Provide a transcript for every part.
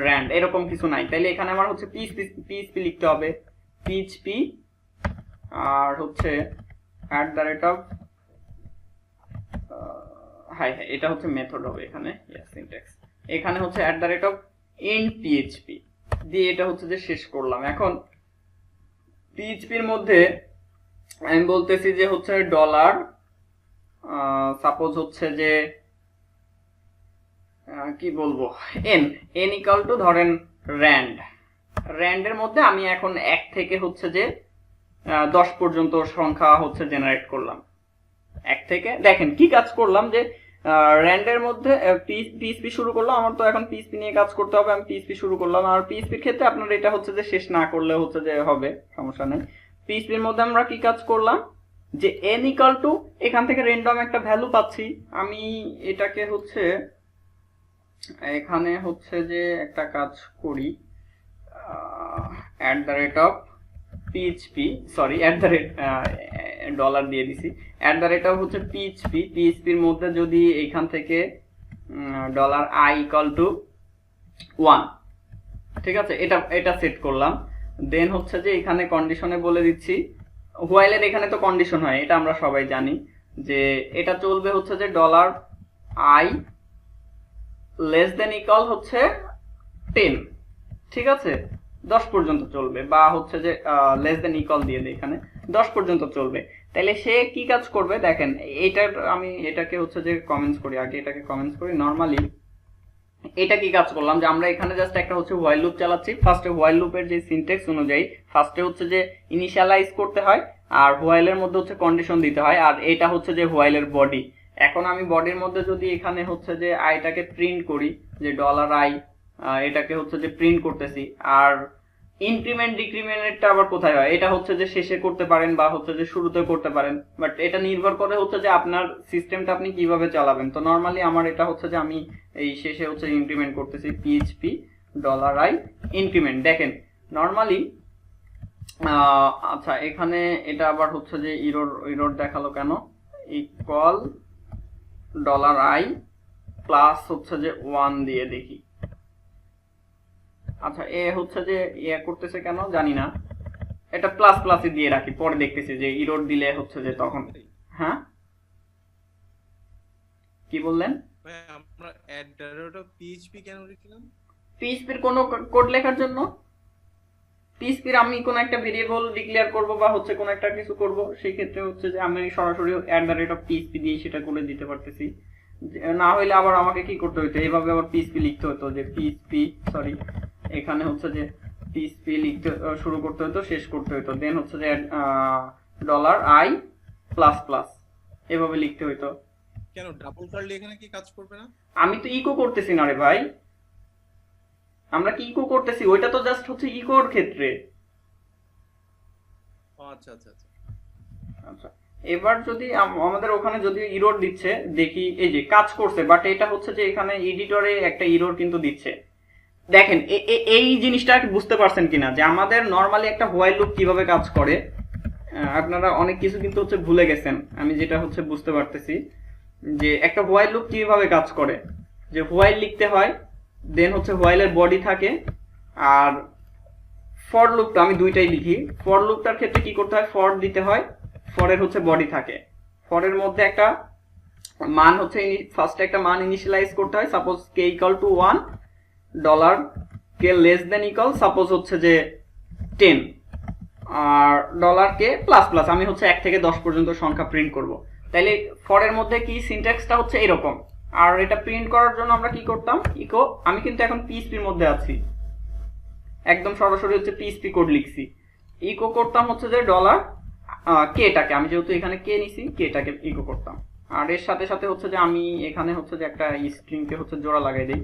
@rand এরকম কিছু নাই, তাইলে এখানে আমার হচ্ছে পিএইচপি লিখতে হবে, পিএইচপি, আর হচ্ছে হ্যাঁ এটা হচ্ছে মেথড হবে এখানে, সিনট্যাক্স এখানে হচ্ছে @end.php দিয়ে এটা হচ্ছে যে শেষ করলাম। এখন পিএইচপির মধ্যে আমি বলতেছি যে হচ্ছে ডলার, সাপোজ হচ্ছে যে কি বলবো, এন ইকুয়াল টু ধরেন র্যান্ডের মধ্যে আমি এখন 1 থেকে হচ্ছে যে 10 পর্যন্ত সংখ্যা হচ্ছে জেনারেট করলাম। 1 থেকে দেখেন কি কাজ করলাম, যে র্যান্ডের মধ্যে পিএইচপি শুরু করলাম, আমার তো এখন পিএইচপি নিয়ে কাজ করতে হবে, আমি পিএইচপি শুরু করলাম। আর পিএইচপির ক্ষেত্রে আপনার এটা হচ্ছে যে শেষ না করলে হচ্ছে যে হবে, সমস্যা নেই। পিএইচপির মধ্যে আমরা কি কাজ করলাম, যে n ইকুয়াল টু এখান থেকে র্যান্ডম একটা ভ্যালু পাচ্ছি, আমি এটাকে হচ্ছে এখানে হচ্ছে যে একটা কাজ করি, @php সরি ডলার দিয়ে দিছি, হচ্ছে পিএইচপির মধ্যে যদি এখান থেকে $i ইকুয়াল টু 1, ঠিক আছে, এটা সেট করলাম। দেন হচ্ছে যে এখানে কন্ডিশনে বলে দিচ্ছি, হোয়াইলের এখানে তো কন্ডিশন হয়, এটা আমরা সবাই জানি, যে এটা চলবে হচ্ছে যে $i লেস দেন ইকুয়াল হচ্ছে 10, ঠিক আছে, 10 পর্যন্ত চলবে, বা হচ্ছে যে লেস দেন ইকুয়াল দিয়ে দেই, এখানে 10 পর্যন্ত চলবে। তাহলে সে কি কাজ করবে দেখেন, এইটার আমি এটাকে হচ্ছে যে কমেন্টস করি, আগে এটাকে কমেন্টস করি। নরমালি এটা কি কাজ করলাম, যে আমরা এখানে জাস্ট একটা হচ্ছে হোয়াইল লুপ চালাচ্ছি। ফার্স্টে হোয়াইল লুপের যে সিনট্যাক্স অনুযায়ী ফার্স্টে হচ্ছে যে ইনিশিয়ালাইজ করতে হয়, আর হোয়াইলের মধ্যে হচ্ছে কন্ডিশন দিতে হয়, আর এটা হচ্ছে যে হোয়াইলের বডি। এখন আমি বডির মধ্যে যদি এখানে হচ্ছে যে আইটাকে প্রিন্ট করি, যে $i এটাকে হচ্ছে যে প্রিন্ট করতেছি, আর ইনক্রিমেন্ট ডিক্রিমেন্টটা আবার কোথায় হয়, এটা হচ্ছে যে শেষে করতে পারেন বা হচ্ছে যে শুরুতে করতে পারেন, বাট এটা নির্ভর করে হচ্ছে যে আপনার সিস্টেমটা আপনি কিভাবে চালাবেন। তো নরমালি আমার এটা হচ্ছে যে আমি এই শেষে হচ্ছে ইনক্রিমেন্ট করতেছি, পিএইচপি $i ইনক্রিমেন্ট। দেখেন নরমালি আচ্ছা এখানে এটা আবার হচ্ছে যে ইরর দেখালো কেন, ইকুয়াল $i প্লাস হচ্ছে যে 1 দিয়ে দেখি। আচ্ছা এ হচ্ছে যে করতেছে কেন জানি না, এটা প্লাস প্লাসই দিয়ে রাখি, পরে দেখতেছি যে ইরর দিলে হচ্ছে যে তখন। হ্যাঁ কি বললেন? আমরা পিএইচপি কেন লিখলাম? পিএইচপির কোন কোড লেখার জন্য, পিএইচপির আমি কোন একটা ভেরিয়েবল ডিক্লেয়ার করব বা হচ্ছে কোন একটা কিছু করব, সেই ক্ষেত্রে হচ্ছে যে আমি সরাসরি @php দিয়ে সেটা করে দিতে পারতেছি। না হইলে আবার আমাকে কি করতে হতো, এইভাবে আবার পিএইচপি লিখতে হতো, যে পিএইচপি সরি এখানে হচ্ছে যে পিএইচপি লিখতে শুরু করতে হতো, শেষ করতে হতো, দেন হচ্ছে যে $i প্লাস প্লাস এভাবে লিখতে হতো। কেন ডাবল কার্লি এখানে কি কাজ করবে না? আমি তো ইকো করতেছি না রে ভাই, আমরা কি ইকো করতেছি, ওইটা তো জাস্ট হচ্ছে ইকোর ক্ষেত্রে। আচ্ছা আচ্ছা আচ্ছা আচ্ছা এবার যদি আমাদের ওখানে যদি ইরর দিচ্ছে, দেখি এই যে কাজ করছে, বাট এটা হচ্ছে যে এখানে এডিটরে একটা ইরর কিন্তু দিচ্ছে। দেখেন এই জিনিসটা বুঝতে পারছেন কিনা, যে আমাদের নরমালি একটা হোয়াইল লুপ কিভাবে কাজ করে, আপনারা অনেক কিছু কিন্তু হচ্ছে ভুলে গেছেন, আমি যেটা হচ্ছে বুঝতে পারতেছি, যে একটা হোয়াইল লুপ কিভাবে কাজ করে, যে হোয়াইল লিখতে হয়, দেন হচ্ছে হোয়াইলের বডি থাকে, আর ফর লুপটা আমি দুইটাই লিখি। ফর লুপটার ক্ষেত্রে কি করতে হয়, ফর দিতে হয়, ফরের হচ্ছে বডি থাকে, ফরের মধ্যে একটা মান হচ্ছে ফার্স্টে একটা মান ইনিশিয়ালাইজ করতে হয়, suppose k equal to 1, $k less than equal suppose হচ্ছে যে 10, আর $k প্লাস প্লাস আমি হচ্ছে 1 থেকে 10 পর্যন্ত সংখ্যা প্রিন্ট করব। তাইলে ফরের মধ্যে কি সিনট্যাক্সটা হচ্ছে এরকম। আর এটা প্রিন্ট করার জন্য আমরা কি করতাম, ইকো, আমি কিন্তু এখন পিএইচপির মধ্যে আছি, একদম সরাসরি হচ্ছে পিএইচপি কোড লিখছি, ইকো করতাম হচ্ছে যে $kটাকে, আমি যেহেতু এখানে কে নিছি, কেটাকে ইকো করতাম, আর এর সাথে সাথে হচ্ছে যে আমি এখানে হচ্ছে যে একটা স্ট্রিংকে হচ্ছে জোড়া লাগাই দিই।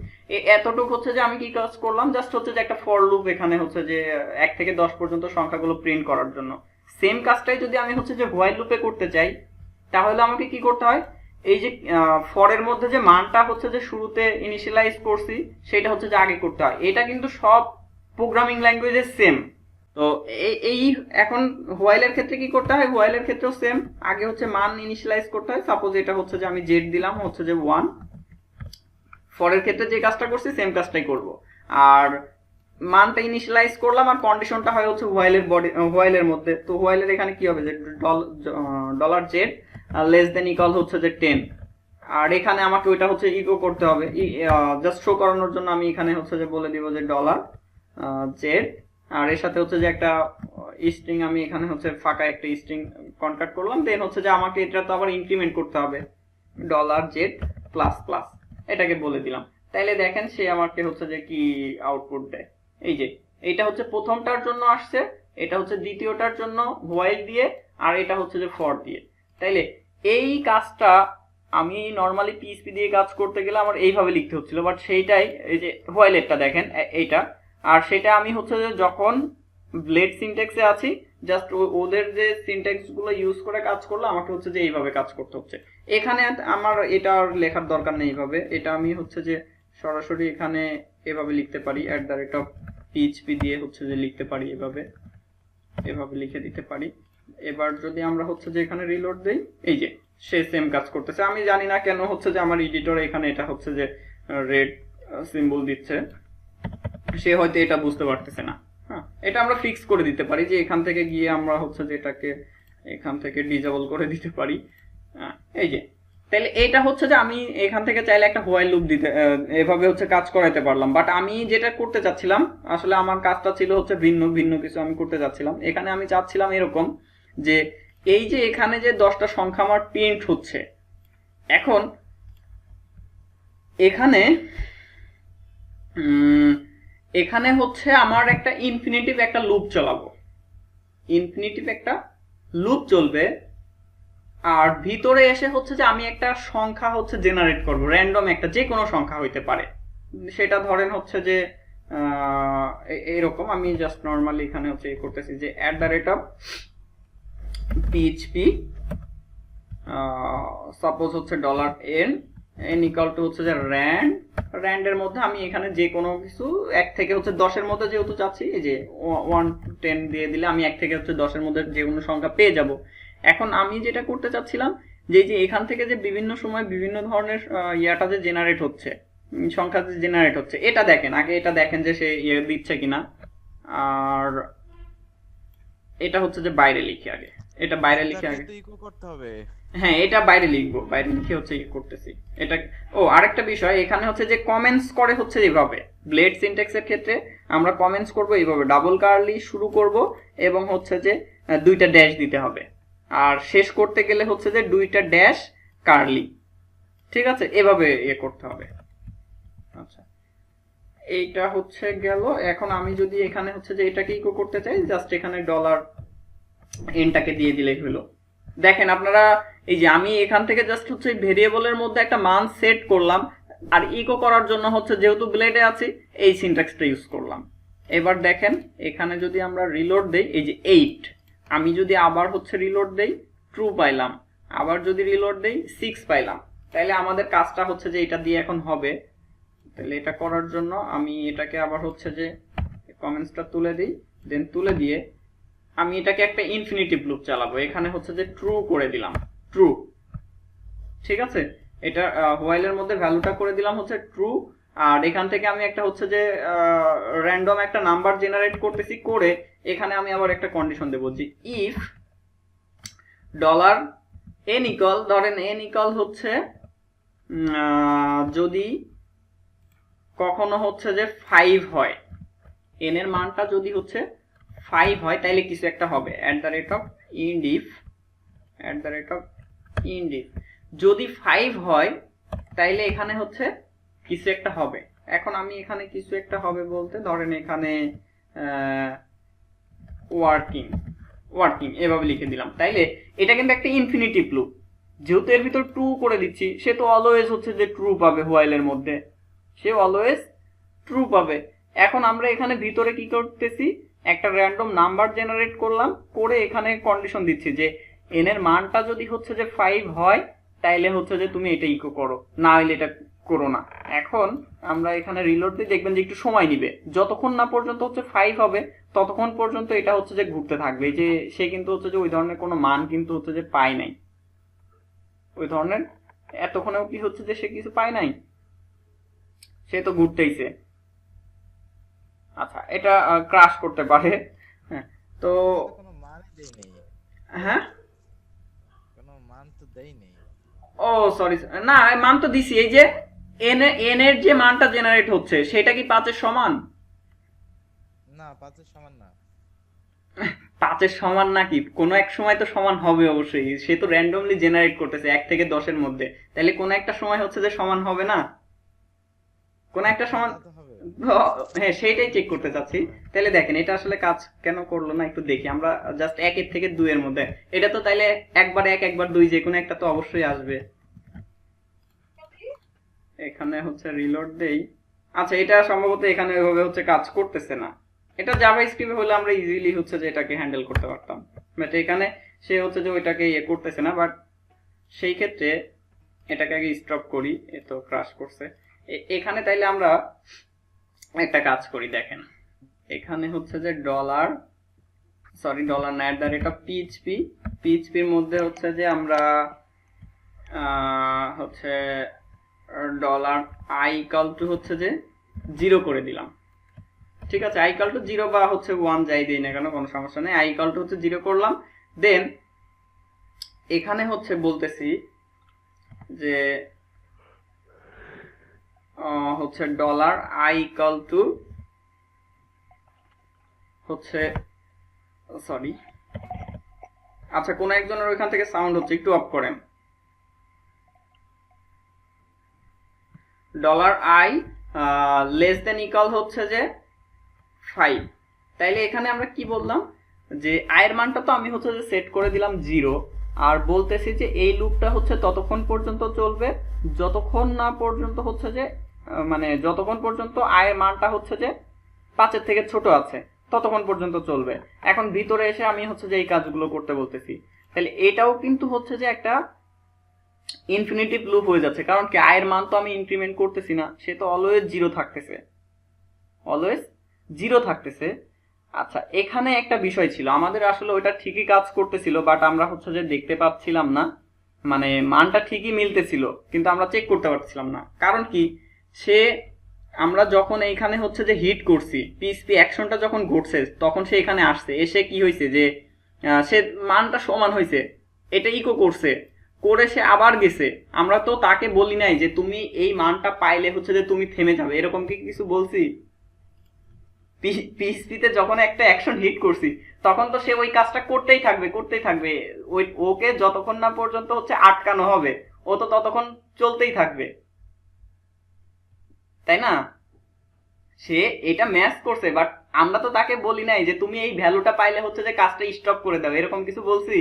এতটুকু হচ্ছে যে আমি কি কাজ করলাম, জাস্ট হচ্ছে যে একটা ফর লুপ এখানে হচ্ছে যে 1 থেকে 10 পর্যন্ত সংখ্যাগুলো প্রিন্ট করার জন্য। সেম কাজটাই যদি আমি হচ্ছে যে হোয়াইল লুপে করতে চাই, তাহলে আমাকে কি করতে হয়, এই যে ফরের মধ্যে যে মানটা হচ্ছে যে শুরুতে ইনিশিয়ালাইজ করছি, সেটা হচ্ছে যে আগে করতে হয়। এটা কিন্তু সব প্রোগ্রামিং ল্যাঙ্গুয়েজে সেম। তো এই এখন হোয়াইলের ক্ষেত্রে কি করতে হয়, হোয়াইলের ক্ষেত্রেও সেম, আগে হচ্ছে মান ইনিশিয়ালাইজ করতে হয়, সাপোজ এটা হচ্ছে যে আমি জেড দিলাম হচ্ছে যে 1, ফরের ক্ষেত্রে যে কাজটা করছি সেম কাজটাই করব। আর মানটা ইনিশিয়ালাইজ করলাম আর কন্ডিশনটা হয় হচ্ছে হোয়াইলের মধ্যে। তো হোয়াইলের এখানে কি হবে যে dollar Z less than equal হচ্ছে যে 10। আর এখানে আমাকে ওইটা হচ্ছে ইকো করতে হবে, জাস্ট শো করানোর জন্য আমি এখানে হচ্ছে যে বলে দিব যে ডলার জেড, আর এর সাথে হচ্ছে যে একটা স্ট্রিং আমি এখানে হচ্ছে ফাঁকা একটা স্ট্রিং কনভার্ট করলাম। দেন হচ্ছে যে আমাকে এটা তো আবার ইনক্রিমেন্ট করতে হবে, ডলার জেড প্লাস প্লাস এটাকে বলে দিলাম। তাইলে দেখেন সে আমাকে হচ্ছে যে কি আউটপুট দেয়। এই যে এটা হচ্ছে প্রথমটার জন্য আসছে, এটা হচ্ছে দ্বিতীয়টার জন্য হোয়াইল দিয়ে, আর এটা হচ্ছে যে ফর দিয়ে। তাইলে এই কাজটা আমি নর্মালি পিএইচপি দিয়ে কাজ করতে গেলে আমার এইভাবে লিখতে হচ্ছিল, বাট সেইটাই এই যে হোয়াইলেরটা দেখেন এইটা, আর সেটা আমি হচ্ছে যে যখন ব্লেড সিনট্যাক্সে আছি জাস্ট ওদের যে সিনট্যাক্স গুলো ইউজ করে কাজ করলে আমাকে হচ্ছে যে এইভাবে কাজ করতে হচ্ছে। এখানে আমার এটা আর লেখার দরকার নেই এইভাবে, এটা আমি হচ্ছে যে সরাসরি এখানে এভাবে লিখতে পারি, @PHP দিয়ে হচ্ছে যে লিখতে পারি, এভাবে লিখে দিতে পারি। এবার যদি আমরা হচ্ছে যে এখানে রিলোড দেই, এই যে সে সেম কাজ করতেছে। আমি জানি না কেন হচ্ছে যে আমার এডিটর এখানে এটা হচ্ছে যে রেড সিম্বল দিচ্ছে, সে হয়তো এটা বুঝতে পারতেছে না। হ্যাঁ, এটা আমরা ফিক্স করে দিতে পারি যে এখান থেকে গিয়ে আমরা হচ্ছে যে এটাকে এখান থেকে ডিজেবল করে দিতে পারি। এই যে তাহলে এটা হচ্ছে যে আমি এখান থেকে চাইলে একটা হোয়াইল লুপ দিতে এভাবে হচ্ছে কাজ করাইতে পারলাম। বাট আমি যেটা করতে চাচ্ছিলাম আসলে আমার কাজটা ছিল হচ্ছে ভিন্ন কিছু আমি করতে চাচ্ছিলাম। এখানে আমি চাচ্ছিলাম এরকম যে এই যে এখানে যে 10টা সংখ্যা আমার প্রিন্ট হচ্ছে, এখন এখানে এখানে হচ্ছে আমার একটা ইনফিনিটিভ একটা লুপ চালাবো, ইনফিনিটিভ একটা লুপ চলবে। আর ভিতরে এসে হচ্ছে যে আমি একটা সংখ্যা হচ্ছে জেনারেট করব, র্যান্ডম একটা যে কোনো সংখ্যা হইতে পারে। সেটা ধরেন হচ্ছে যে এরকম আমি জাস্ট নর্মালি এখানে হচ্ছে করতেছি যে @PHP সাপোজ হচ্ছে $n ইকুয়াল টু হচ্ছে যে র্যান্ডের মধ্যে আমি এখানে যে কোনো কিছু 1 থেকে হচ্ছে 10-এর মধ্যে যেহেতু চাচ্ছি, এই যে 1 to 10 দিয়ে দিলে আমি 1 থেকে হচ্ছে 10-এর মধ্যে যে কোনো সংখ্যা পেয়ে যাব। এখন আমি যেটা করতে চাচ্ছিলাম যে এখান থেকে যে বিভিন্ন সময় বিভিন্ন ধরনের ইয়াটা যে জেনারেট হচ্ছে, সংখ্যা যে জেনারেট হচ্ছে, এটা দেখেন আগে, এটা দেখেন যে সে ইয়ে দিচ্ছে কিনা। আর এটা হচ্ছে যে বাইরে লিখে আগে, এটা বাইরে লিখে আগে ইকো করতে হবে। হ্যাঁ, এটা বাইরে লিখবো, বাইরে লিখে হচ্ছে ইয়ে করতেছি এটা। ও আরেকটা বিষয়, এখানে হচ্ছে যে কমেন্টস করে হচ্ছে এইভাবে, ব্লেড সিনট্যাক্সের ক্ষেত্রে আমরা কমেন্টস করব এইভাবে, ডাবল কার্লি শুরু করব এবং হচ্ছে যে 2টা ড্যাশ দিতে হবে, আর শেষ করতে গেলে হচ্ছে যে 2টা ড্যাশ কার্লি। ঠিক আছে, এভাবে ইয়ে করতে হবে। আচ্ছা, এইটা হচ্ছে গেল। এখন আমি যদি এখানে হচ্ছে যে এটাকে ইকো করতে চাই, জাস্ট এখানে $nটাকে দিয়ে দিলেই হলো। দেখেন আপনারা এই যে আমি এখান থেকে জাস্ট হচ্ছে ভেরিয়েবলের মধ্যে একটা মান সেট করলাম, আর ইকো করার জন্য হচ্ছে যেহেতু ব্লেডে আছি এই সিনট্যাক্সটা ইউজ করলাম। এবার দেখেন এখানে যদি আমরা রিলোড দেই, এই যে 8, আমি যদি আবার হচ্ছে রিলোড দেই ট্রু পাইলাম, আবার যদি রিলোড দেই 6 পাইলাম। তাইলে আমাদের কাজটা হচ্ছে যে এটা দিয়ে এখন হবে। তাহলে এটা করার জন্য আমি এটাকে আবার হচ্ছে যে কমেন্টসটা তুলে দিই, দেন তুলে দিয়ে আমি এটাকে একটা ইনফিনিটিভ লুপ চালাবো। এখানে হচ্ছে যে ট্রু করে দিলাম, ট্রু। ঠিক আছে, এটা হোয়াইলের মধ্যে ভ্যালুটা করে দিলাম হচ্ছে ট্রু। আর এখান থেকে আমি একটা হচ্ছে যে র্যান্ডম একটা নাম্বার জেনারেট করতেছি, করে এখানে আমি আবার একটা কন্ডিশন দেবো যে ইফ $n ইকুয়াল, ধরেন n ইকুয়াল হচ্ছে যদি কখনো হচ্ছে যে 5 হয়, n এর মানটা যদি হচ্ছে 5 হয় তাইলে কিছু একটা হবে, @indif যদি 5 হয় তাইলে এখানে হচ্ছে কিছু একটা হবে। এখন আমি এখানে কিছু একটা হবে বলতে ধরেন এখানে ওয়ার্কিং এভাবে লিখে দিলাম। তাইলে এটা কিন্তু একটা ইনফিনিটিভ লুপ, যেহেতু এর ভিতর ট্রু করে দিচ্ছি, সে তো অলওয়েজ হচ্ছে যে ট্রু পাবে, হোয়াইলের মধ্যে সে অলওয়েজ ট্রু পাবে। এখন আমরা এখানে ভিতরে কি করতেছি, একটা র্যান্ডম নাম্বার জেনারেট করলাম, করে এখানে কন্ডিশন দিচ্ছি যে n এর মানটা যদি হচ্ছে যে 5 হয় তাইলে হচ্ছে যে তুমি এটা ইকো করো, না হইলে এটা করো না। এখন আমরা এখানে রিলোড দিয়ে দেখবেন যে একটু সময় নিবে, যতক্ষণ না পর্যন্ত হচ্ছে 5 হবে ততক্ষণ পর্যন্ত এটা হচ্ছে যে ঘুরতে থাকবে। যে সে কিন্তু হচ্ছে যে ওই ধরনের কোনো মান কিন্তু হচ্ছে যে পায় নাই, ওই ধরনের এতক্ষণেও কি হচ্ছে যে সে কিছু পায় নাই। সে তো ঘুরতেইছে। আচ্ছা, এটা ক্রাশ করতে পারে। হ্যাঁ, তো এখানে তো কোনো মানই দেই নেই, হ্যাঁ, কোনো মান তো দেই নেই। ও সরি, না মান তো দিছি, এই যে এন এর যে মানটা জেনারেট হচ্ছে সেটা কি 5 এর সমান? না, 5-এর সমান না। 5 এর সমান নাকি? কোনো এক সময় তো সমান হবে অবশ্যই, সে তো র্যান্ডমলি জেনারেট করতেছে 1 থেকে 10 এর মধ্যে, তাহলে কোনো একটা সময় হচ্ছে যে সমান হবে না? কোন একটা হ্যাঁ, সমান, তা তো হবে। হ্যাঁ সেইটাই চেক করতে চাচ্ছি। তাহলে দেখেন এটা আসলে কাজ কেন করলো না একটু দেখি আমরা। জাস্ট 1 এর থেকে 2 এর মধ্যে, এটা তো তাইলে একবার 1 একবার 2 যে কোনো একটা তো অবশ্যই আসবে। এখানে হচ্ছে রিলোড দেই। আচ্ছা, এটা সম্ভবত এখানে ওইভাবে হচ্ছে কাজ করতেছে না। এটা জাভাস্ক্রিপ্টে হলে আমরা ইজিলি হচ্ছে যে এটাকে হ্যান্ডেল করতে পারতাম, বাট এখানে সে হচ্ছে যে ওইটাকে ইয়ে করতেছে না। বাট সেই ক্ষেত্রে এটাকে আগে স্টপ করি, এ তো ক্রাশ করছে। এখানে তাইলে আমরা একটা কাজ করি, দেখেন এখানে হচ্ছে যে ডলার, সরি ডলার না, at the rate of PHP, পিএইচপির মধ্যে হচ্ছে যে আমরা হচ্ছে ডলার আই ইকাল টু হচ্ছে যে 0 করে দিলাম। ঠিক আছে, আই ইকাল টু 0 বা হচ্ছে 1 যাই দিই না কেন, কোনো সমস্যা নেই। আই ইকাল টু হচ্ছে 0 করলাম। দেন এখানে হচ্ছে বলতেছি যে হচ্ছে ডলার আই ইকাল টু হচ্ছে, সরি আচ্ছা কোন একজনের ওইখান থেকে সাউন্ড হচ্ছে, একটু অফ করেন। Dollar I less than equal হচ্ছে যে 5। তাইলে এখানে আমরা কি বললাম যে আয়ের মানটা তো আমি হচ্ছে যে সেট করে দিলাম 0, আর বলতেছি যে এই লুপটা হচ্ছে ততক্ষণ পর্যন্ত চলবে যতক্ষণ না পর্যন্ত হচ্ছে যে মানে যতক্ষণ পর্যন্ত আয়ের মানটা হচ্ছে যে 5 এর থেকে ছোট আছে ততক্ষণ পর্যন্ত চলবে। এখন ভিতরে এসে আমি হচ্ছে যে এই কাজগুলো করতে বলতেছি, তাহলে এটাও কিন্তু হচ্ছে যে একটা ইনফিনিটিভ লুপ হয়ে যাচ্ছে, কারণ কি আয়ের মান তো আমি ইনক্রিমেন্ট করতেছি না, সে তো অলওয়েজ 0 থাকতেছে, অলওয়েজ 0 থাকতেছে। আচ্ছা, এখানে একটা বিষয় ছিল, আমাদের আসলে ওইটা ঠিকই কাজ করতেছিল, বাট আমরা হচ্ছে যে দেখতে পাচ্ছিলাম না, মানে মানটা ঠিকই মিলতেছিল কিন্তু আমরা চেক করতে পারছিলাম না। কারণ কি, সে আমরা যখন এইখানে হচ্ছে যে হিট করছি, পিএইচপি অ্যাকশনটা যখন ঘটছে তখন সে এখানে আসছে, এসে কি হয়েছে যে সে মানটা সমান হয়েছে, এটা ইকো করছে, করে সে আবার গেছে। আমরা তো তাকে বলি নাই যে তুমি এই মানটা পাইলে হচ্ছে যে তুমি থেমে যাবে, এরকম কি কিছু বলছি? পিএইচপিতে যখন একটা অ্যাকশন হিট করছি তখন তো সে ওই কাজটা করতেই থাকবে করতেই থাকবে, ওই ওকে যতক্ষণ না পর্যন্ত হচ্ছে আটকানো হবে ও তো ততক্ষণ চলতেই থাকবে, তাই না? সে এটা ম্যাচ করছে, বাট আমরা তো তাকে বলি নাই যে তুমি এই ভ্যালুটা পাইলে হচ্ছে যে কাজটা স্টপ করে দাও, এরকম কিছু বলছি?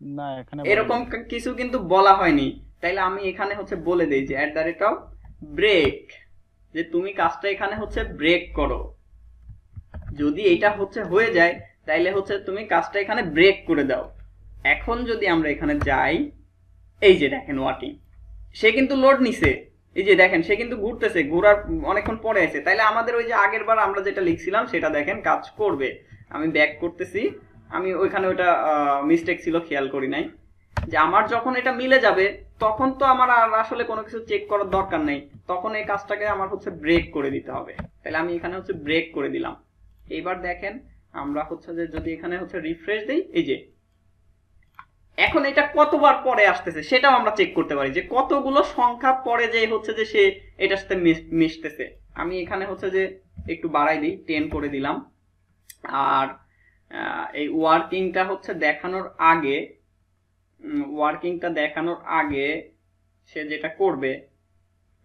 না, এখানে এরকম কিছু কিন্তু বলা হয়নি। তাইলে আমি এখানে হচ্ছে বলে দেই যে at the rate of break, যে তুমি কাজটা এখানে হচ্ছে ব্রেক করো। যদি এটা হচ্ছে হয়ে যায় তাইলে হচ্ছে তুমি কাজটা এখানে ব্রেক করে দাও। এখন যদি আমরা এখানে যাই, এই যে দেখেন ওয়ার্কিং, সে কিন্তু লোড নিছে, এই যে দেখেন সে কিন্তু ঘুরতেছে, ঘোরার অনেকক্ষণ পরে আছে। তাইলে আমাদের ওই যে আগের বার আমরা যেটা লিখছিলাম সেটা দেখেন কাজ করবে। আমি ব্যাক করতেছি, আমি ওইখানে ওইটা মিস্টেক ছিল খেয়াল করি নাই, যে আমার যখন এটা মিলে যাবে তখন তো আমার আর আসলে কোনো কিছু চেক করার দরকার নেই, তখন এই কাজটাকে আমার হচ্ছে ব্রেক করে দিতে হবে। তাহলে আমি এখানে হচ্ছে ব্রেক করে দিলাম। এইবার দেখেন আমরা হচ্ছে যে যদি এখানে হচ্ছে রিফ্রেশ দেই, এই যে এখন এটা কতবার পরে আসতেছে সেটাও আমরা চেক করতে পারি, যে কতগুলো সংখ্যা পরে যে হচ্ছে যে সে এটার সাথে মিশতেছে। আমি এখানে হচ্ছে যে একটু বাড়াই দিই, 10 করে দিলাম। আর এই ওয়ার্কিংটা হচ্ছে দেখানোর আগে সে যেটা করবে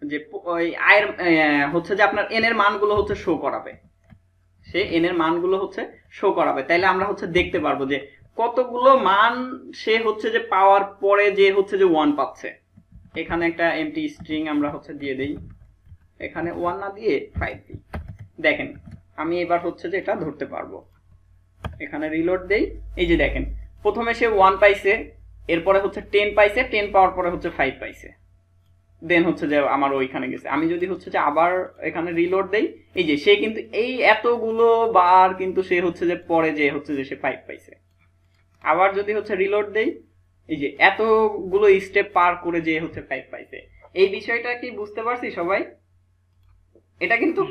যে ওই আয়ের হচ্ছে যে আপনার এন এর মানগুলো হচ্ছে শো করাবে, সে এন এর মানগুলো হচ্ছে শো করাবে। তাইলে আমরা হচ্ছে দেখতে পারবো যে কতগুলো মান সে হচ্ছে যে পাওয়ার পরে যে হচ্ছে যে 1 পাচ্ছে। এখানে একটা এমটি স্ট্রিং আমরা হচ্ছে দিয়ে দেই, এখানে 1 না দিয়ে 5 দিই। দেখেন আমি এবার হচ্ছে যে এটা ধরতে পারবো। এখানে রিলোড দেই, এই যে দেখেন প্রথমে সে 1 পাইছে, এরপরে হচ্ছে 10 পাইছে, 10 পাওয়ার পরে হচ্ছে 5 পাইছে, দেন হচ্ছে যে আমার ওইখানে গেছে। আমি যদি হচ্ছে যে আবার এখানে রিলোড দেই, এই যে সে কিন্তু এই এতগুলো বার কিন্তু সে হচ্ছে যে পরে যে হচ্ছে যে সে 5 পাইছে। আবার যদি হচ্ছে রিলোড দেই, এই যে এতগুলো স্টেপ পার করে যে হচ্ছে 5 পাইছে। এই বিষয়টা কি বুঝতে পারছি সবাই? এটা কিন্তু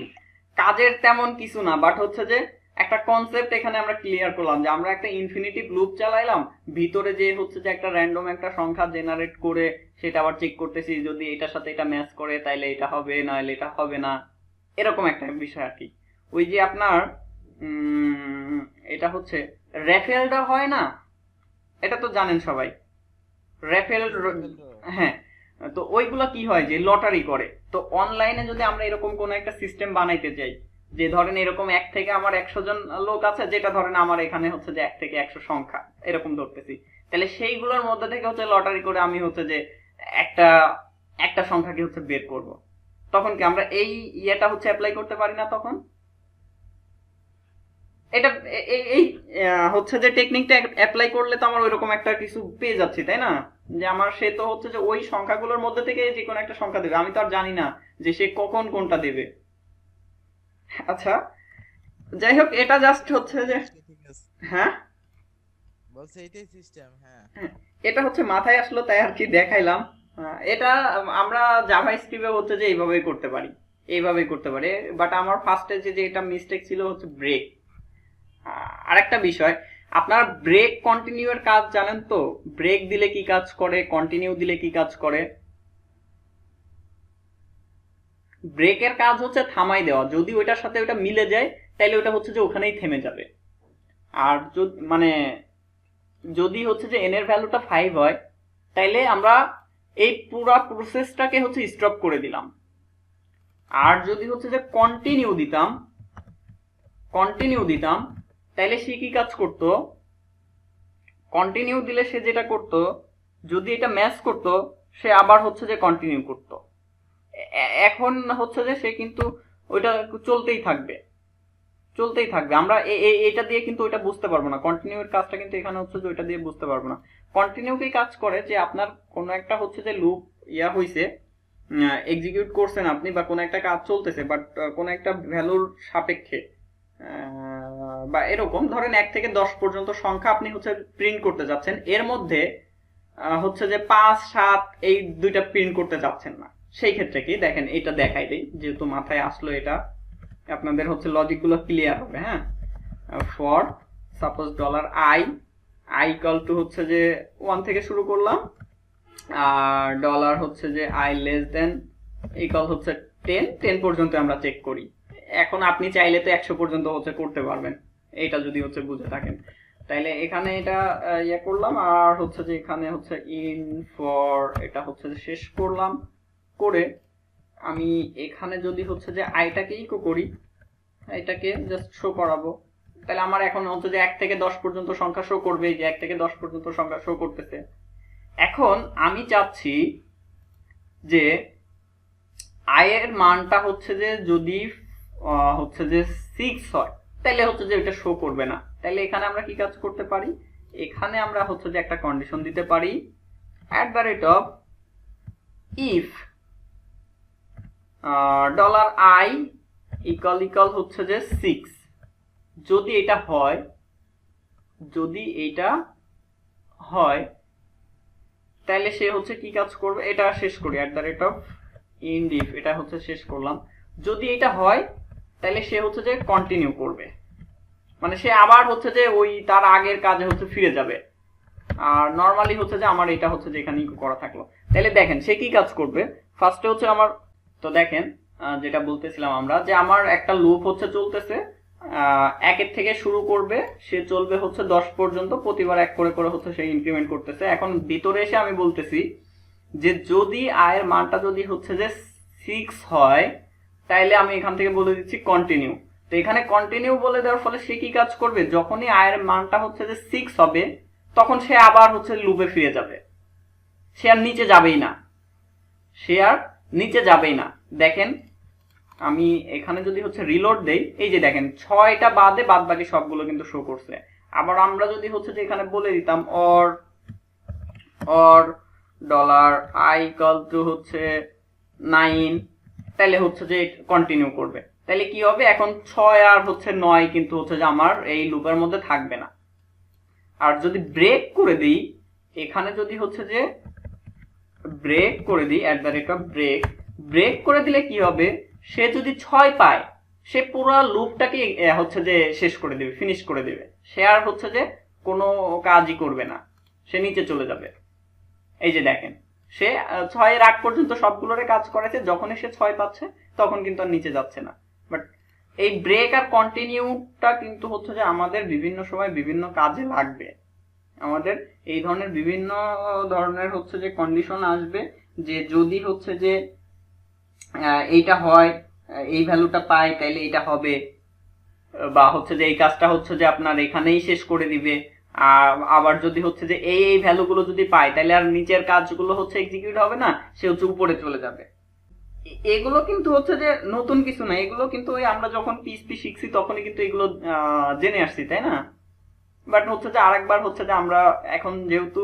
কাজের তেমন কিছু না, বাট হচ্ছে যে একটা কনসেপ্ট এখানে আমরা ক্লিয়ার করলাম যে আমরা একটা ইনফিনিটিভ লুপ চালাইলাম, ভিতরে যে হচ্ছে যে একটা র্যান্ডম একটা সংখ্যা জেনারেট করে সেটা আবার চেক করতেছি, যদি এটার সাথে এটা ম্যাচ করে তাইলে এটা হবে, নাহলে এটা হবে না, এরকম একটা বিষয় আর কি। ওই যে আপনার এটা হচ্ছে রেফেলটা হয় না, এটা তো জানেন সবাই, রেফেল। হ্যাঁ, তো ওইগুলা কি হয় যে লটারি করে। তো অনলাইনে যদি আমরা এরকম কোন একটা সিস্টেম বানাইতে চাই, যে ধরেন এরকম 1 থেকে আমার 100 জন লোক আছে, যেটা ধরেন আমার এখানে হচ্ছে যে 1 থেকে 100 সংখ্যা এরকম ধরতেছি, তাহলে সেইগুলোর মধ্যে থেকে হচ্ছে লটারি করে আমি হচ্ছে যে একটা একটা সংখ্যাকে হচ্ছে বের করব, তখন কি আমরা এই ইয়েটা হচ্ছে অ্যাপ্লাই করতে পারি না? তখন এটা এই হচ্ছে যে টেকনিকটা অ্যাপ্লাই করলে তো আমার ওইরকম একটা কিছু পেয়ে যাচ্ছি, তাই না? যে আমার সে তো হচ্ছে যে ওই সংখ্যাগুলোর মধ্যে থেকে যে কোনো একটা সংখ্যা দেবে, আমি তো আর জানি না যে সে কখন কোনটা দেবে। আচ্ছা, যাই হোক, এটা জাস্ট হচ্ছে যে ঠিক আছে, হ্যাঁ বলছে এটাই সিস্টেম। হ্যাঁ, এটা হচ্ছে মাথায় আসলো তাই আর কি দেখাইলাম। এটা আমরা জাভা স্ক্রিপ্টে হচ্ছে যে এইভাবেই করতে পারি, এইভাবেই করতে পারি। বাট আমার ফার্স্টে যে এটা মিস্টেক ছিল হচ্ছে ব্রেক। আরেকটা বিষয়, আপনার ব্রেক কন্টিনিউ এর কাজ জানেন তো? ব্রেক দিলে কি কাজ করে, কন্টিনিউ দিলে কি কাজ করে? ব্রেকের কাজ হচ্ছে থামাই দেওয়া, যদি ওইটার সাথে ওটা মিলে যায় তাহলে ওটা হচ্ছে যে ওখানেই থেমে যাবে। আর মানে যদি হচ্ছে যে এন এর ভ্যালুটা 5 হয়, তাইলে আমরা এই পুরা প্রসেসটাকে হচ্ছে স্টপ করে দিলাম। আর যদি হচ্ছে যে কন্টিনিউ দিতাম তাইলে সে কি কাজ করতো? কন্টিনিউ দিলে সে যেটা করতো, যদি এটা ম্যাচ করতো সে আবার হচ্ছে যে কন্টিনিউ করতো। এখন হচ্ছে যে সে কিন্তু ওইটা চলতেই থাকবে। আমরা এটা দিয়ে কিন্তু ওইটা বুঝতে পারবো না, কন্টিনিউ এর কাজটা কিন্তু এখানে হচ্ছে যে ওইটা দিয়ে বুঝতে পারবো না। কন্টিনিউ কি কাজ করে যে আপনার কোনো একটা হচ্ছে যে লুপ হইছে, এক্সিকিউট করছেন আপনি, বা কোনো একটা কাজ চলতেছে, বাট কোনো একটা ভ্যালুর সাপেক্ষে বা এরকম ধরেন 1 থেকে 10 পর্যন্ত সংখ্যা আপনি হচ্ছে প্রিন্ট করতে যাচ্ছেন, এর মধ্যে হচ্ছে যে 5, 7 এই দুইটা প্রিন্ট করতে যাচ্ছেন না। সেই ক্ষেত্রে কি দেখেন, এটা দেখাই দেই যেহেতু মাথায় আসলো, এটা আপনাদের হচ্ছে লজিক গুলো ক্লিয়ার হবে। হ্যাঁ, for suppose $i equal to হচ্ছে যে 1 থেকে শুরু করলাম, আর ডলার হচ্ছে যে i লেস দেন ইকুয়াল হচ্ছে 10 পর্যন্ত আমরা চেক করি। এখন আপনি চাইলে তো 100 পর্যন্ত হচ্ছে করতে পারবেন, এটা যদি হচ্ছে বুঝে থাকেন। তাইলে এখানে এটা করলাম, আর হচ্ছে যে এখানে হচ্ছে ইন ফর এটা হচ্ছে যে শেষ করলাম করে, আমি এখানে যদি হচ্ছে যে আইটাকে ইকো করি, এটাকে জাস্ট শো করাবো, তাহলে আমার এখন হচ্ছে যে 1 থেকে 10 পর্যন্ত সংখ্যা শো করবে, যে 1 থেকে 10 পর্যন্ত সংখ্যা শো করতেছে। এখন আমি চাচ্ছি যে আয়ের মানটা হচ্ছে যে যদি হচ্ছে যে 6 হয়, তাহলে হচ্ছে যে এটা শো করবে না। তাহলে এখানে আমরা কি কাজ করতে পারি? এখানে আমরা হচ্ছে যে একটা কন্ডিশন দিতে পারি, @if $i ইকুয়াল হচ্ছে যে 6। যদি এটা হয় তাহলে সে হচ্ছে কি কাজ করবে, এটা শেষ করি, @if এটা হচ্ছে শেষ করলাম। যদি এটা হয় তাহলে সে হচ্ছে যে কন্টিনিউ করবে, মানে সে আবার হচ্ছে যে ওই তার আগের কাজে হচ্ছে ফিরে যাবে। আর নরমালি হচ্ছে যে আমার এটা হচ্ছে যে এখানে করা থাকলো। তাহলে দেখেন সে কি কাজ করবে, ফার্স্টে হচ্ছে আমার, তো দেখেন যেটা বলতেছিলাম আমরা, যে আমার একটা লুপ হচ্ছে চলতেছে, 1 থেকে শুরু করবে, সে চলবে হচ্ছে 10 পর্যন্ত, প্রতিবার 1 করে করে হচ্ছে সে ইনক্রিমেন্ট করতেছে। এখন ভিতরে এসে আমি বলতেছি যে যদি আয়ের মানটা যদি হচ্ছে যে 6 হয়, তাইলে আমি এখান থেকে বলে দিচ্ছি কন্টিনিউ। তো এখানে কন্টিনিউ বলে দেওয়ার ফলে সে কি কাজ করবে, যখনই আয়ের মানটা হচ্ছে যে 6 হবে তখন সে আবার হচ্ছে লুপে ফিরে যাবে, সে আর নিচে যাবেই না। দেখেন আমি এখানে যদি হচ্ছে রিলোড দেই, এই যে দেখেন 6টা বাদে বাদ বাকি সবগুলো কিন্তু শো করছে। আবার আমরা যদি হচ্ছে যে এখানে বলে দিতাম অর $i ইকুয়াল টু হচ্ছে 9, তাহলে হচ্ছে যে কন্টিনিউ করবে। তাহলে কি হবে, এখন 6 আর হচ্ছে 9 কিন্তু হচ্ছে যে আমার এই লুপের মধ্যে থাকবে না। আর যদি ব্রেক করে দিই, এখানে যদি হচ্ছে যে ব্রেক করে দিই ব্রেক ব্রেক করে দিলে কি হবে, সে যদি 6 পায় সে পুরো লুপটাকে হচ্ছে যে শেষ করে দেবে, ফিনিশ করে দেবে, সে আর হচ্ছে যে কোনো কাজই করবে না, সে নিচে চলে যাবে। এই যে দেখেন সে 6 এর আগ পর্যন্ত সবগুলোরে কাজ করেছে, যখনই সে 6 পাচ্ছে তখন কিন্তু আর নিচে যাচ্ছে না। বাট এই ব্রেক আর কন্টিনিউটা কিন্তু হচ্ছে যে আমাদের বিভিন্ন সময় বিভিন্ন কাজে লাগবে। আমাদের এই ধরনের বিভিন্ন ধরনের হচ্ছে যে কন্ডিশন আসবে, যে যদি হচ্ছে যে এইটা হয়, এই ভ্যালুটা পাই তাইলে এটা হবে, বা হচ্ছে যে এই কাজটা হচ্ছে যে আপনার এখানেই শেষ করে দিবে। আবার যদি হচ্ছে যে এই ভ্যালুগুলো যদি পাই তাহলে আর নিচের কাজগুলো হচ্ছে এক্সিকিউট হবে না, সে হচ্ছে উপরে চলে যাবে। এগুলো কিন্তু হচ্ছে যে নতুন কিছু না, এগুলো কিন্তু ওই আমরা যখন পিএইচপি শিখছি তখনই কিন্তু এগুলো জেনে আসছি, তাই না? বাট হচ্ছে যে আরেকবার হচ্ছে যে আমরা এখন যেহেতু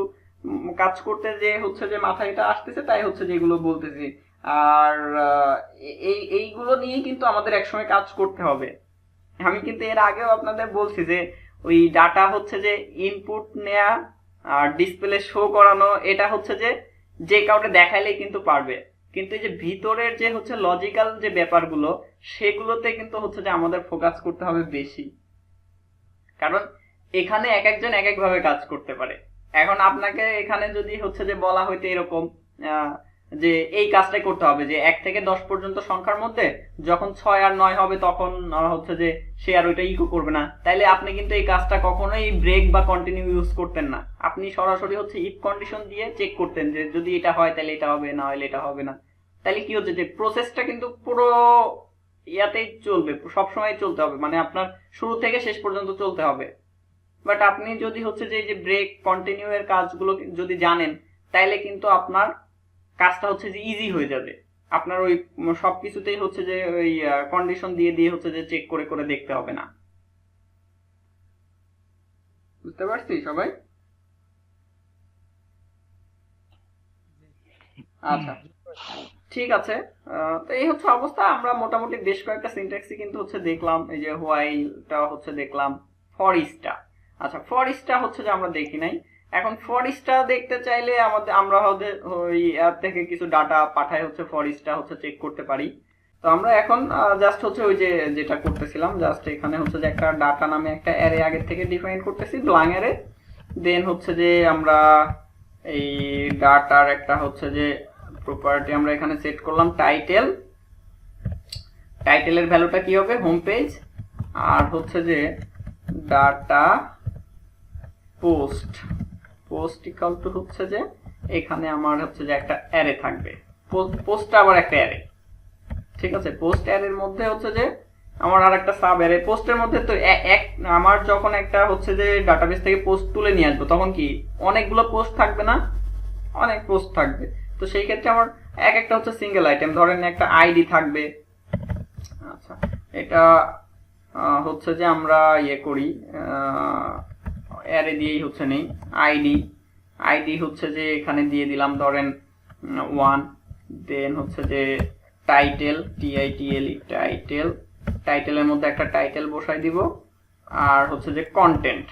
কাজ করতে যে হচ্ছে যে মাথায় এটা আসতেছে, তাই হচ্ছে যে এগুলো বলতেছি। আর এইগুলো নিয়েই কিন্তু আমাদের একসময় কাজ করতে হবে। আমি কিন্তু এর আগেও আপনাদের বলছি যে ওই ডাটা হচ্ছে যে ইনপুট নেয়া আর ডিসপ্লে শো করানো, এটা হচ্ছে যে কাউকে দেখাইলেই কিন্তু পারবে, কিন্তু এই যে ভিতরের যে হচ্ছে লজিক্যাল যে ব্যাপারগুলো, সেগুলোতে কিন্তু হচ্ছে যে আমাদের ফোকাস করতে হবে বেশি, কারণ এখানে এক একজন এক একভাবে কাজ করতে পারে। এখন আপনাকে এখানে যদি হচ্ছে যে বলা হইতো এরকম যে এই কাজটাই করতে হবে, যে 1 থেকে 10 পর্যন্ত সংখ্যার মধ্যে যখন 6 আর 9 হবে তখন হচ্ছে যে সে আর ওইটা ইকো করবে না, তাইলে আপনি কিন্তু এই কাজটা কখনোই ব্রেক বা কন্টিনিউ ইউজ করতেন না। আপনি সরাসরি হচ্ছে ইফ কন্ডিশন দিয়ে চেক করতেন যে যদি এটা হয় তাহলে এটা হবে, না হলে এটা হবে না। তাহলে কি হচ্ছে যে প্রসেসটা কিন্তু পুরো ইয়াতেই চলবে, সবসময় চলতে হবে, মানে আপনার শুরু থেকে শেষ পর্যন্ত চলতে হবে। বাট আপনি যদি হচ্ছে যে এই যে ব্রেক কন্টিনিউ এর কাজগুলো যদি জানেন, তাইলে কিন্তু আপনার কাজটা হচ্ছে যে ইজি হয়ে যাবে। আপনার ওই সবকিছুতেই হচ্ছে যে ওই কন্ডিশন দিয়ে দিয়ে হচ্ছে যে চেক করে করে দেখতে হবে না। বুঝতে পারছি সবাই? আচ্ছা, ঠিক আছে। তো এই হচ্ছে অবস্থা। আমরা মোটামুটি বেশ কয়েকটা সিনট্যাক্সই কিন্তু হচ্ছে দেখলাম, এই যে হোয়াইলটা হচ্ছে দেখলাম, ফর ইচটা। আচ্ছা, ফর ইচটা হচ্ছে যে আমরা দেখি নাই। এখন ফর ইচটা দেখতে চাইলে আমরা ওই অ্যাপ থেকে কিছু ডাটা পাঠায় হচ্ছে ফর ইচটা হচ্ছে চেক করতে পারি। তো আমরা এখন জাস্ট হচ্ছে ওই যে যেটা করতেছিলাম, জাস্ট এখানে হচ্ছে যে একটা ডাটা নামে একটা অ্যারে আগে থেকে ডিফাইন করতেছি, ব্লাং অ্যারে। দেন হচ্ছে যে আমরা এই ডাটার একটা হচ্ছে যে প্রপার্টি আমরা এখানে সেট করলাম টাইটেল। টাইটেলের ভ্যালুটা কি হবে, হোম পেজ। আর হচ্ছে যে data post, post equal to হচ্ছে যে এখানে আমার হচ্ছে যে একটা অ্যারে থাকবে, পোস্টটা আবার একটা অ্যারে, ঠিক আছে? পোস্ট অ্যারের মধ্যে হচ্ছে যে আমার আর একটা সাব অ্যারে। পোস্টের মধ্যে তো আমার যখন একটা হচ্ছে যে ডাটাবেস থেকে পোস্ট তুলে নিয়ে আসবো, তখন কি অনেকগুলো পোস্ট থাকবে না, অনেক পোস্ট থাকবে। তো সেই ক্ষেত্রে আমার এক একটা হচ্ছে সিঙ্গেল আইটেম, ধরেন একটা আইডি থাকবে। আচ্ছা, এটা হচ্ছে যে আমরা ইয়ে করি, অ্যারে দিয়েই হচ্ছে নেই, আইডি হচ্ছে যে এখানে দিয়ে দিলাম ধরেন 1। দেন হচ্ছে যে টাইটেল, TITLE টাইটেল, টাইটেলের মধ্যে একটা টাইটেল বসাই দিব। আর হচ্ছে যে কন্টেন্ট,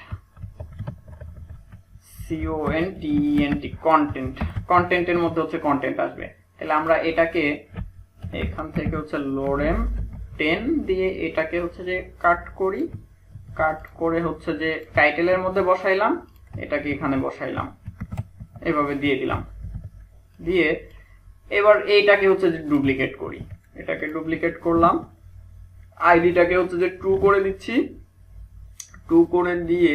CONTENT, কন্টেন্ট, কন্টেন্টের মধ্যে হচ্ছে কন্টেন্ট আসবে। তাহলে আমরা এটাকে এখান থেকে হচ্ছে লোরেম 10 দিয়ে এটাকে হচ্ছে যে কাট করি, কাট করে হচ্ছে যে টাইটেলের মধ্যে বসাইলাম, এটাকে এখানে বসাইলাম, এভাবে দিয়ে দিলাম। দিয়ে এবার এইটাকে হচ্ছে যে ডুপ্লিকেট করি, এটাকে ডুপ্লিকেট করলাম, আইডিটাকে হচ্ছে যে ট্রু করে দিচ্ছি, ট্রু করে দিয়ে